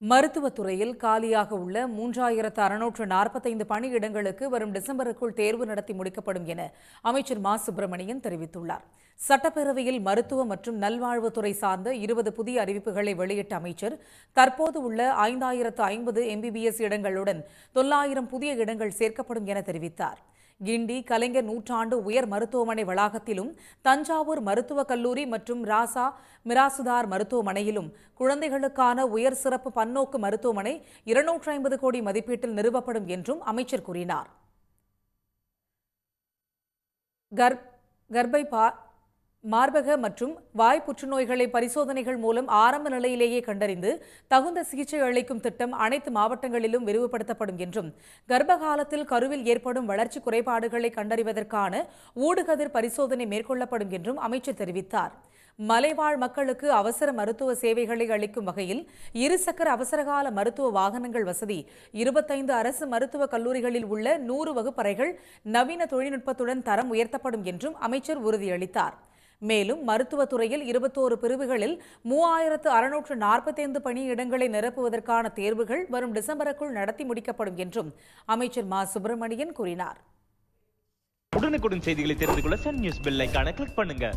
மருத்துவத்துறையில் காலியாக உள்ள 3645 பணியிடங்களுக்கு வரும் டிசம்பருக்குள் தேர்வு நடத்தி முடிக்கப்படும் என அமைச்சர் மா சுப்பிரமணியன் தெரிவித்துள்ளார். சட்டப்பேரவையில் மருத்துவ மற்றும் நல்வாழ்வுத்துறை சார்ந்த 20 புதிய அறிவிப்புகளை வெளியிட்ட அமைச்சர், தற்போது உள்ள 5050 MBBS இடங்களுடன் 900 புதிய இடங்கள் சேர்க்கப்படும் என தெரிவித்தார். கிண்டி கலைஞர் நூற்றாண்டு உயர் மருத்துவமனை வளாகத்திலும், தஞ்சாவூர் மருத்துவக் கல்லூரி மற்றும் ராசா மிராசுதார் மருத்துவமனையிலும் குழந்தைகளுக்கான உயர் சிறப்பு பன்னோக்கு மருத்துவமனை 250 கோடி மதிப்பீட்டில் நிறுவப்படும் என்றும் அமைச்சர் கூறினார். மார்பக மற்றும் வாய் புற்றுநோய்களை பரிசோதனைகள் மூலம் ஆரம்ப நிலையிலேயே கண்டறிந்து தகுந்த சிகிச்சை அளிக்கும் திட்டம் அனைத்து மாவட்டங்களிலும் விரிவுபடுத்தப்படும் என்றும், கர்ப்ப காலத்தில் கருவில் ஏற்படும் வளர்ச்சி குறைபாடுகளை கண்டறிவதற்கான ஊடுகதிர் பரிசோதனை மேற்கொள்ளப்படும் என்றும் அமைச்சர் தெரிவித்தார். மலைவாழ் மக்களுக்கு அவசர மருத்துவ சேவைகளை அளிக்கும் வகையில் இருசக்கர அவசரகால மருத்துவ வாகனங்கள் வசதி 25 அரசு மருத்துவக் கல்லூரிகளில் உள்ள 100 வகுப்பறைகள் நவீன தொழில்நுட்பத்துடன் தரம் உயர்த்தப்படும் என்றும் அமைச்சர் உறுதியளித்தார். மேலும் மருத்துவத்துறையில் 21 பிரிவுகளில் 3645 பணியிடங்களை நிரப்புவதற்கான தேர்வுகள் வரும் டிசம்பருக்குள் நடத்தி முடிக்கப்படும் என்றும் அமைச்சர் மா சுப்பிரமணியன் கூறினார். உடனுக்குடன் செய்திகளை தெரிந்து கொள்ள சன் நியூஸ் பெல் ஐகானை கிளிக் பண்ணுங்க.